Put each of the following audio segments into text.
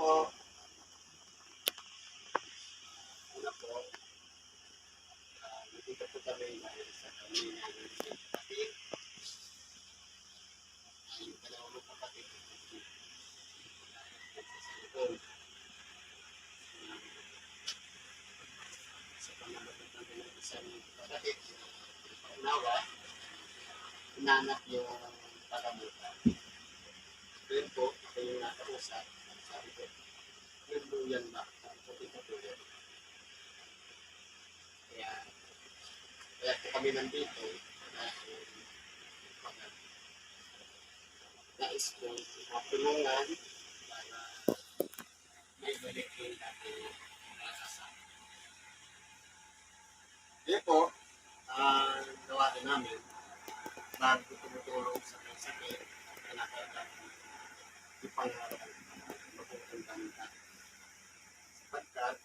po, una po, nandito po kami dahil sa kami ng kapatid. Yung dalawang magkapatid sa likod. Sa pamamagitan natin ng isang kapatid na paunawa, hinanap yung pagamutan. Doon po, ako yung nakausap. Sabi ko, yun po yan ba? Sabi ko, ito po yan. Kaya po kami nandito dahil nais ko matulungan para may balik yung ating kasama. Kaya po, gawa rin namin bago tumutulong sa may sakit na nakakatawa ipangarap magpupuntahan tayo. Sapagkat,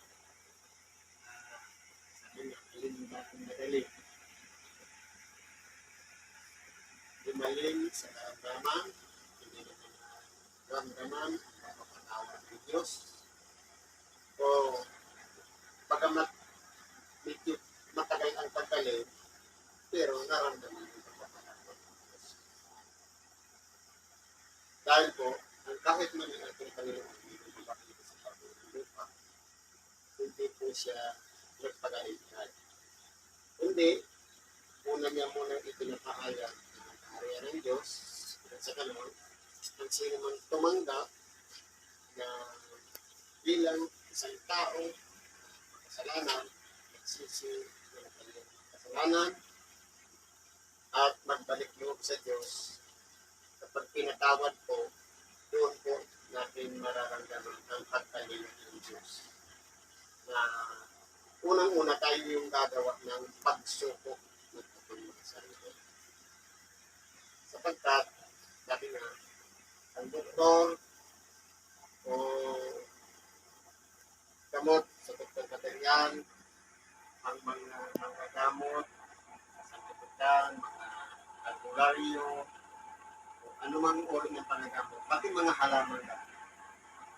sabi nga, alin ba ang madali? Lumalim sa karamdaman, hindi naman karamdaman, mapapatawad ng Diyos. O, pagamat medyo matagal ang pagkalim, pero naramdaman yung pagpapatawad ng Diyos. Dahil po, ang kahit man yung ating Panginoon, hindi ko mapakita sa pagkaling lupa, hindi po siya nagpag-aligay. Hindi, una niya munang ipinapahayag ang kaharian ng Diyos at sa kanon, ang sino man tumanggap na bilang isang tao kasalanan, nagsisi ng kanyang kasalanan at magbalik loob sa Diyos. Kapag pinatawad po, doon po natin mararamdaman ang pagkalinga ng Diyos. Na unang-una tayo yung gagawa ng pagsubok ng ating mga sarili. Sapagkat, sabi nga, ang doktor o gamot sa doktor material, ang mga gamot, sa kapitan, mga albularyo, o anumang uri ng panagamot, pati mga halaman lang,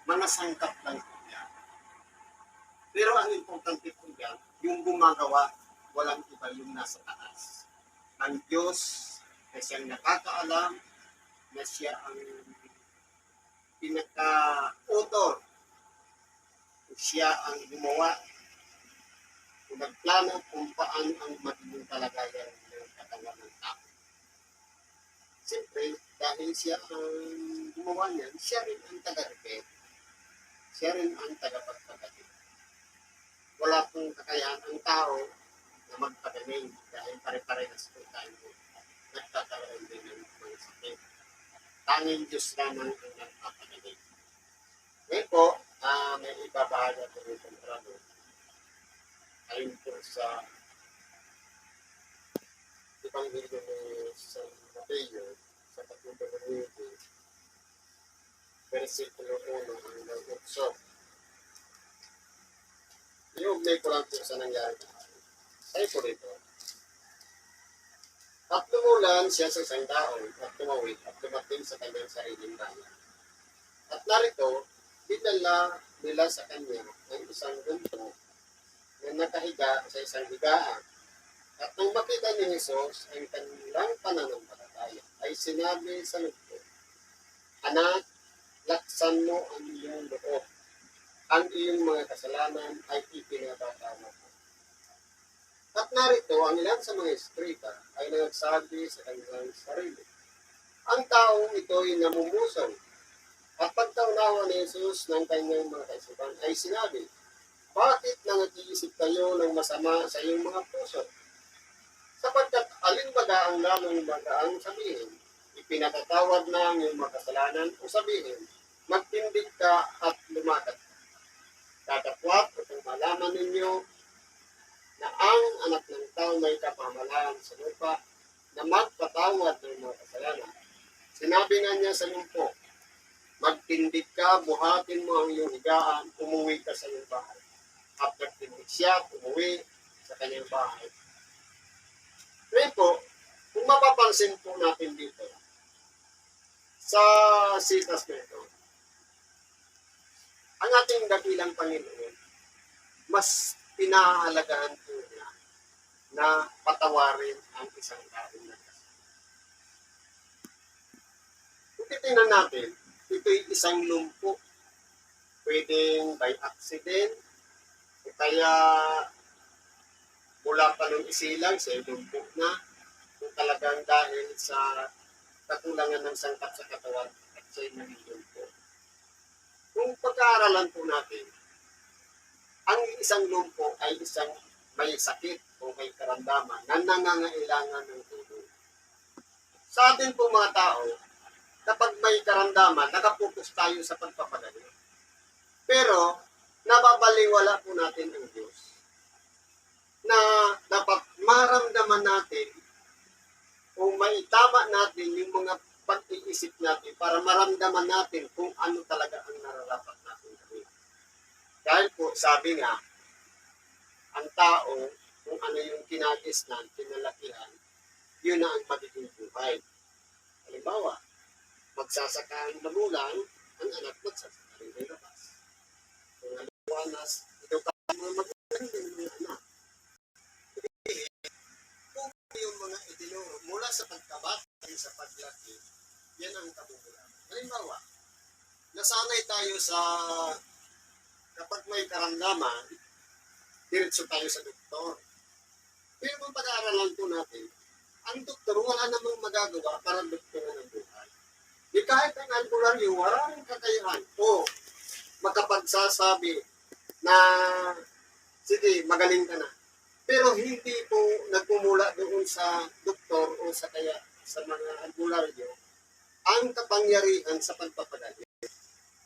mga sangkap lang po yan. Pero ang importante po yan, yung gumagawa, walang iba yung nasa taas. Ang Diyos na siyang nakakaalam, na siya ang pinaka-author. Siya ang gumawa o nagplano kung paano ang magiging kalagayan ng katawan ng tao. Siyempre, dahil siya ang gumawa niyan, siya rin ang taga-repair. Siya rin ang tagapagpagaling. Wala pong kakayahan ang tao na magpagaling dahil pare-parehas po tayo nagkakaroon din ng mga sakit. Tanging Diyos lamang ang nagpapagaling. Ngayon po, may ibabahagi ako ng kontrado. Ayon po sa Ebanghelyo ni San Mateo, sa 3 versikulo 1 hanggang 8. Iugnay ko lang po sa nangyari. Tayo po rito. At tumulan siya sa isang taon at tumawid at tumating sa kanyang sariling bayan. At narito, dinala nila sa kanya ng isang gunto na nakahiga sa isang higaan. At nang makita ni Jesus ang kanilang pananampalataya, ay sinabi sa gunto, "Anak, laksan mo ang iyong loob. Ang iyong mga kasalanan ay ipinatatawad mo." At narito, ang ilan sa mga eskrita ay nagsabi sa kanilang sarili, "Ang taong ito ay namumusaw." At pagtaunawa ni Jesus ng kanyang mga kaisipan ay sinabi, "Bakit nag-iisip kayo ng masama sa iyong mga puso? Sapagkat alin baga ang lamang magaang sabihin, ipinatatawad na ang iyong mga kasalanan, o sabihin, magtindig ka at lumakad ka. Tatakwat upang malaman ninyo na ang anak ng tao may kapamahalaan sa lupa na magpatawad ng mga kasalanan." Sinabi nga niya sa lumpo, "Magtindig ka, buhatin mo ang iyong higaan, umuwi ka sa iyong bahay." At nagtindig siya, umuwi sa kanyang bahay. Ngayon po, kung mapapansin po natin dito, sa sitas na ito, ang ating dakilang Panginoon, mas pinahahalagahan po niya na patawarin ang isang taong nagkasala. Kung titingnan natin, ito'y isang lumpo. Pwedeng by accident, o kaya mula pa nung isilang, siya lumpo na, kung talagang dahil sa kakulangan ng sangkap sa katawan at siya'y naging lumpo. Kung pag-aaralan po natin, ang isang lumpo ay isang may sakit o may karamdaman na nangangailangan ng tulong. Sa atin po mga tao, kapag may karamdaman, nakapokus tayo sa pagpapagaling. Pero, nababaliwala po natin ang Diyos na dapat maramdaman natin o maitama natin yung mga pag-iisip natin para maramdaman natin kung ano talaga ang nararapat natin gawin. Dahil po, sabi nga, ang tao, kung ano yung kinagisnan, kinalakihan, yun na ang magiging buhay. Halimbawa, magsasaka ang magulang, ang anak magsasaka rin ay labas. Kung halimbawa na ito ka mga magulang din mga anak. Kung yung mga itinuro mula sa pagkabata sa paglaki, yan ang kabubulan. Halimbawa, nasanay tayo sa kapag may karamdaman, diretso tayo sa doktor. Pero kung pag-aaralan po natin, ang doktor wala namang magagawa para doktoran ang buhay. Di kahit ang albularyo, walang kakayahan o makapagsasabi na sige, magaling ka na. Pero hindi po nagmumula doon sa doktor o sa kaya sa mga albularyo ang kapangyarihan sa pagpapagaling,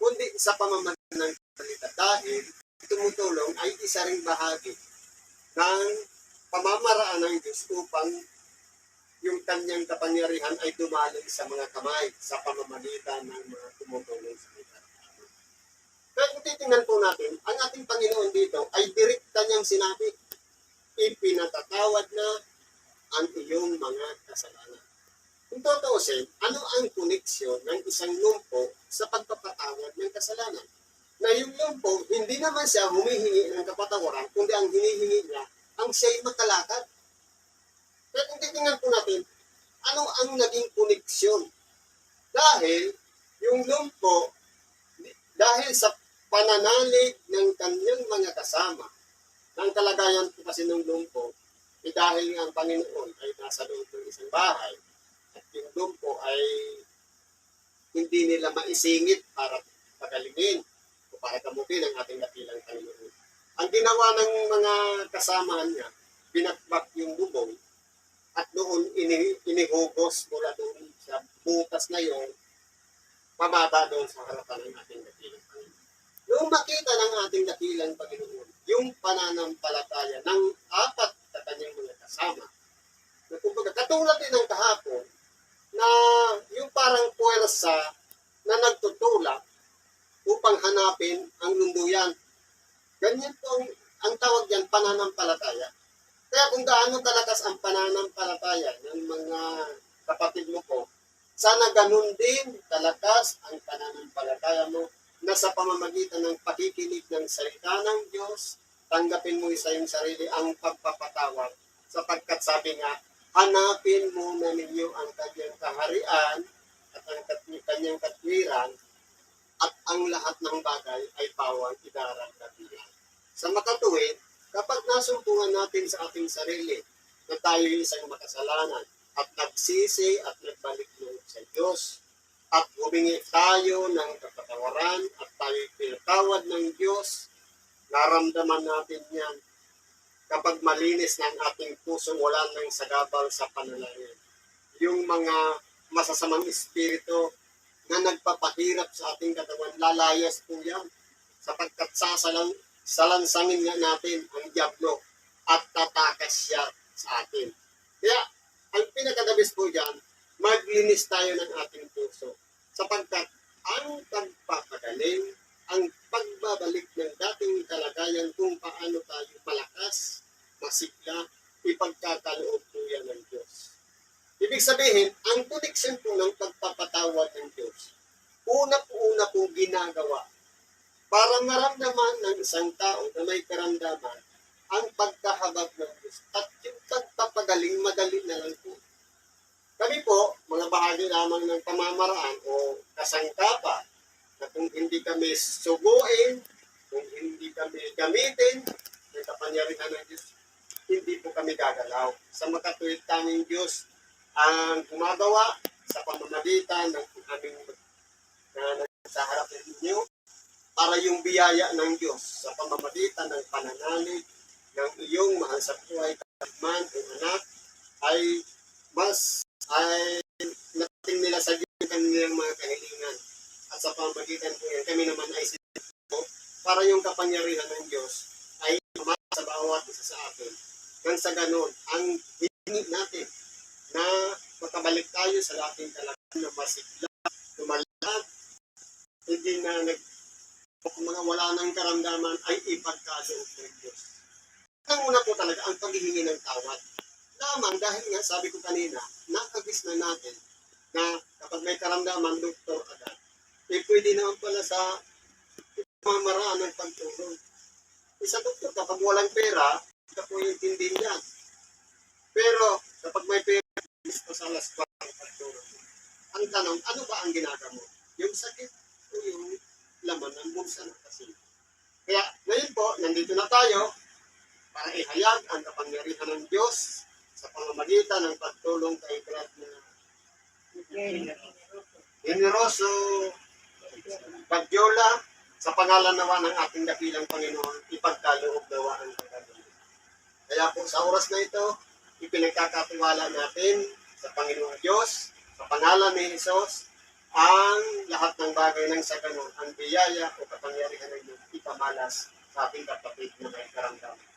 kundi sa pamamagitan ng salita dahil tumutulong ay isa ring bahagi ng pamamaraan ng Diyos upang yung kanyang kapangyarihan ay dumaling sa mga kamay sa pamamagitan ng mga tumutulong sa mga tao. Pero kung titingnan po natin, ang ating Panginoon dito ay direkta niyang sinabi, ipinatatawad na ang iyong mga kasalanan. Kung tutuusin, ano ang koneksyon ng isang lumpo sa pagpapatawad ng kasalanan? Na yung lumpo, hindi naman siya humihingi ng kapatawaran, kundi ang hinihingi niya, ang siya'y makalakad. Pero kung titingnan po natin, ano ang naging koneksyon? Dahil yung lumpo, dahil sa pananalig ng kanyang mga kasama, ang kalagayan po kasi ng lumpo, dahil nga ang Panginoon ay nasa loob ng isang bahay, at yung lumpo ay hindi nila maisingit para pagalingin o para kamutin ang ating dakilang Panginoon. Ang ginawa ng mga kasamahan niya, binakbak yung bubong at doon inihugos mula doon sa butas na yun, pababa doon sa harapan ng ating dakilang Panginoon. Noong makita ng ating dakilang Panginoon, yung pananampalataya ng apat na kanyang mga kasama, na kumbaga katulad din ng kahapon, na yung parang puwersa na nagtutulak upang hanapin ang lunduyan. Ganyan po ang tawag yan, pananampalataya. Kaya kung gaano kalakas ang pananampalataya ng mga kapatid mo po, sana ganun din kalakas ang pananampalataya mo na sa pamamagitan ng pakikinig ng salita ng Diyos, tanggapin mo sa iyong sarili ang pagpapatawad. Sapagkat sabi nga, hanapin muna ninyo ang kanyang kaharian at ang kanyang katwiran at ang lahat ng bagay ay pawang idaragdagan. Sa makatuwid, kapag nasumpungan natin sa ating sarili na tayo isang makasalanan at nagsisi at nagbalik loob sa Diyos at humingi tayo ng kapatawaran at tayo pinatawad ng Diyos, naramdaman natin yan kapag malinis ng ating puso, wala nang sagabal sa panalangin. Yung mga masasamang espiritu na nagpapahirap sa ating katawan, lalayas po yan sapagkat salansangin nga natin ang diablo at tatakas siya sa atin. Kaya, ang pinakadabis po dyan, maglinis tayo ng ating puso sapagkat ang pagpapagaling, ang pagbabalik ng dating kalagayan kung paano tayo malakas, masigla, ipagkakaloob po yan ng Diyos. Ibig sabihin, ang koneksyon po ng pagpapatawad ng Diyos, una po ginagawa para maramdaman ng isang tao na may karamdaman ang pagkahabag ng Diyos at yung pagpapagaling madali na lang po. Kami po, mga bahagi lamang ng pamamaraan o kasangkapan na kung hindi kami suguin, kung hindi kami gamitin ng kapangyarihan ng Diyos, hindi po kami gagalaw. Sa makatuwid tanging Diyos ang gumagawa sa pamamagitan ng aming sa harap ng inyo para yung biyaya ng Diyos sa pamamagitan ng pananalig ng iyong mahal sa buhay man o anak ay mas nating nila sa Diyos yung kanilang mga kahilingan. At sa pamamagitan po yan, kami naman ay sinito para yung kapangyarihan ng Diyos ay tumama sa bawat isa sa atin. Nang sa ganun, ang hiningi natin na makabalik tayo sa dating kalagayan na masigla, tumalab, hindi na mga wala ng karamdaman ay ipagkaloob ng Diyos. Ang una po talaga, ang paghihingi ng tawad. Lamang dahil nga, sabi ko kanina, nakagis na natin na kapag may karamdaman, doktor agad. Eh, pwede naman pala sa mamaraan ng pagtulong. Isa doktor, kapag walang pera, ito po yung tindin yan. Pero, kapag may pera, gusto sa alas 4 ang pagtulong. Ang tanong, ano ba ang ginagawa? Yung sakit o yung laman ng bulsa na kasi. Kaya, ngayon po, nandito na tayo para ihayag ang kapangyarihan ng Diyos sa pamamagitan ng pagtulong kay Brad na generoso Bagyola sa pangalan nawa ng ating dakilang Panginoon, ipagkaloob nawa ang kagagawa. Kaya po sa oras na ito, ipinagkakatiwala natin sa Panginoon Diyos, sa pangalan ni Jesus, ang lahat ng bagay ng sa ganun, ang biyaya o kapangyarihan ng Diyos, ipamalas sa ating kapatid na may karamdaman.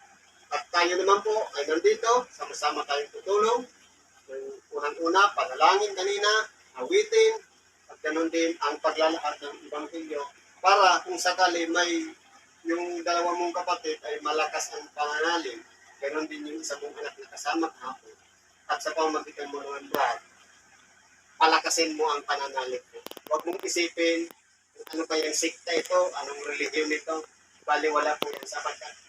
At tayo naman po ay nandito, sama-sama tayong tutulong. Unang-una, panalangin kanina, awitin, at ganoon din ang paglalahad ng Ebanghelyo para kung sakali may yung dalawa mong kapatid ay malakas ang pananalig, ganoon din yung isa mong anak na kasama kahapon. At sa pamamagitan mo ng Brad, palakasin mo ang pananalig mo. Huwag mong isipin ano pa yung sikta ito, anong relihiyon ito, baliwala po yan sapagkat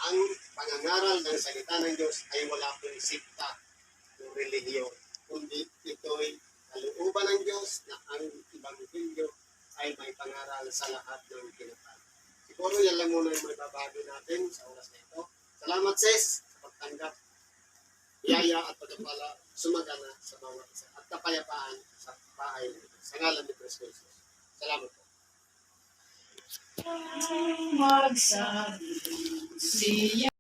ang pangangaral ng salita ng Diyos ay wala pong sikta o relihiyon, kundi ito'y kalooban ng Diyos na ang Ebanghelyo ay may pangaral sa lahat ng kinatay. Siguro yan lang muna yung may babagi natin sa oras na ito. Salamat sis sa pagtanggap, biyaya at pagpapala sumagana sa bawat isa at kapayapaan sa bahay sa ngalan ni Kristo Jesus. Salamat po. Magsabi siya.